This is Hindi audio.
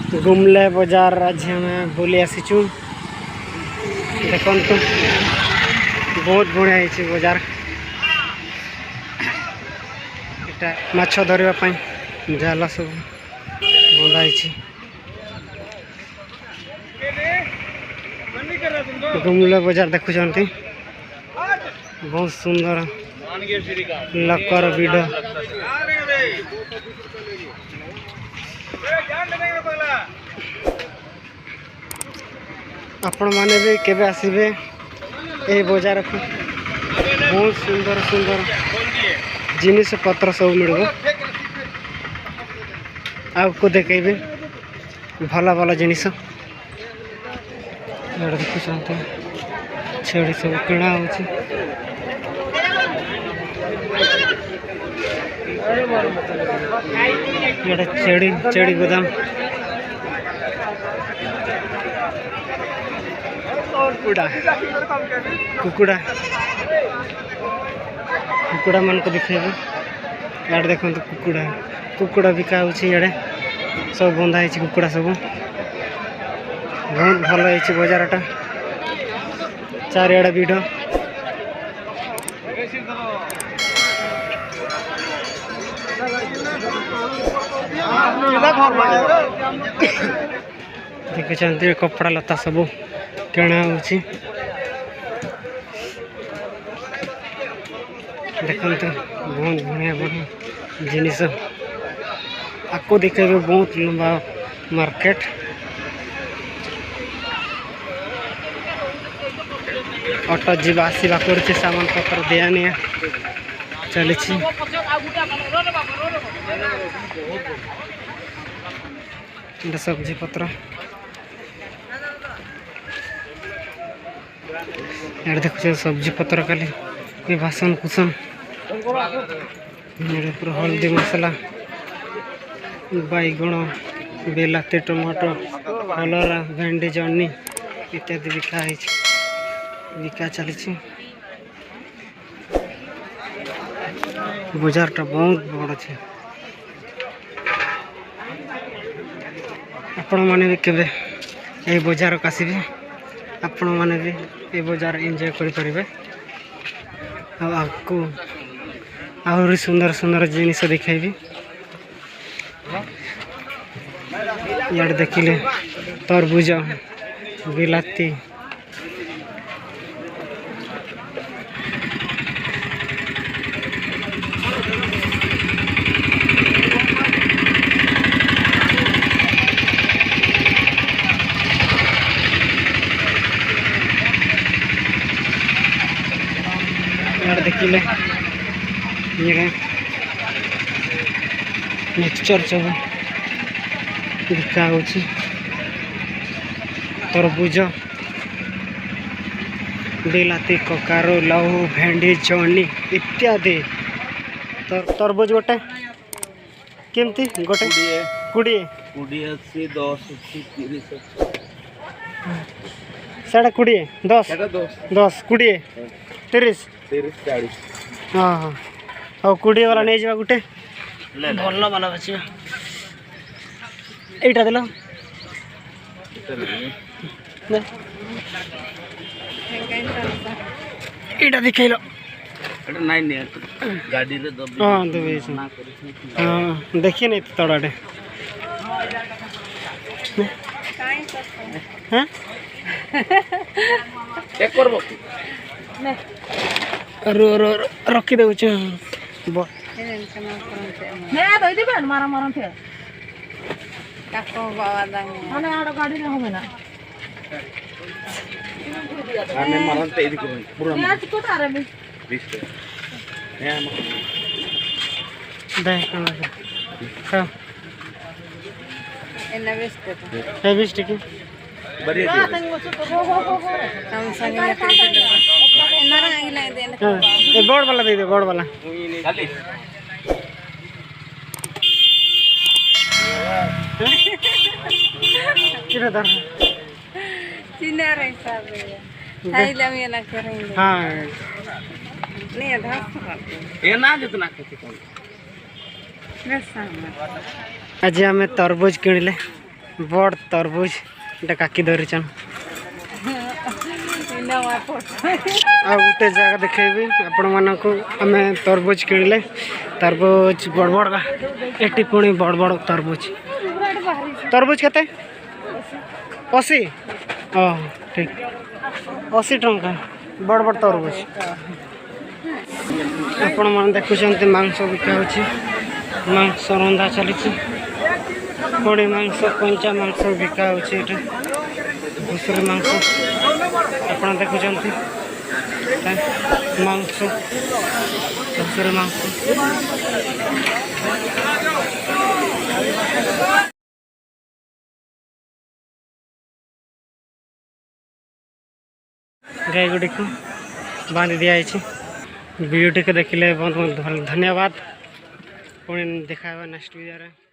गुमले बाजार आज हमें बुली आसीचु देखो बहुत बढ़िया है बाजार एटा माछ धरवाई जाल सब बंधाई गुमले बाजार देखुं बहुत सुंदर लकर भिड़ आपण माने भी केबे आसीबे ए बाजार को बहुत सुंदर सुंदर जिनिस पत्र सब मिलबो आपको देखेबे भला भला जिनिस देखुं छेड़ी सब किणा हो चेड़ी चेड़ी गोदाम कुकुड़ा कुकुड़ा कुकुड़ा मन को दिखे यार देखो तो कुकुड़ा कुकुड़ा बिका हो सब बंधा है कुकुड़ा सब बहुत भल है बाजारटा चारिआडे भिड़ देखते कपड़ा लता सब किणा हो देखते बहुत बढ़िया बढ़िया जिनिस आपको देखे बहुत लंबा मार्केट ऑटो जीवा आसवा कर सामान पत्र दिया नहीं चली सब्जी पत्र देखुचे सब्जी पत्र खाली कोई बासन कुसन पूरा हल्दी मसला बैगण बिलाती टमाटो कलरा भेंडी जन्नी इत्यादि बिका चली बाजारटा बहुत बड़ है आपण मैंने भी केवे ये बाजार को आसबे आपण मैंने भी ये बाजार एंजॉय करें आपको आहरी सुंदर सुंदर जिनिस दिखेबी यार देखिले तरबूज बिलाती देखिले मिक्सचर सब बिका हो तरबूज बिलाती ककारो लहू भेंडी जनी इत्यादि तरबूज गोटे केमती गोटे 20 साढ़े 20 10 20 30 40 हाँ हाँ हाँ 20 वाला नहीं जावा गोटे भल वाला बचा यहीटा दिल यहाँ दिखेल हाँ देवे हाँ देखिए नहीं तो तड़ाटे हाँ रखी दे बोर्ड वाला दे दे बोर्ड वाला आज आम तरबूज किणिले बड़ तरबुज एटा काकी धरिचन आ गोटे जगह देखेबी आपण मानक आम तरबुज किणले तरबुज बड़ बड़ एटी पुणी बड़ बड़ तरबुज तरबुज केते 80 ठीक 80 टंका बड़ बड़ तरबुज आपण मन देखुचंती मांस बिका होची मांस रंधा चली पुणी मांस कंचा मांस बिका होची एटा घुसुरी मांस आपण देखुचंती मांस घुसुरी मांस गाय गुड़ी को बांध दिया वीडियो टी देखिले बहुत बहुत धन्यवाद पुणी देखा नेक्स्ट वीडियो।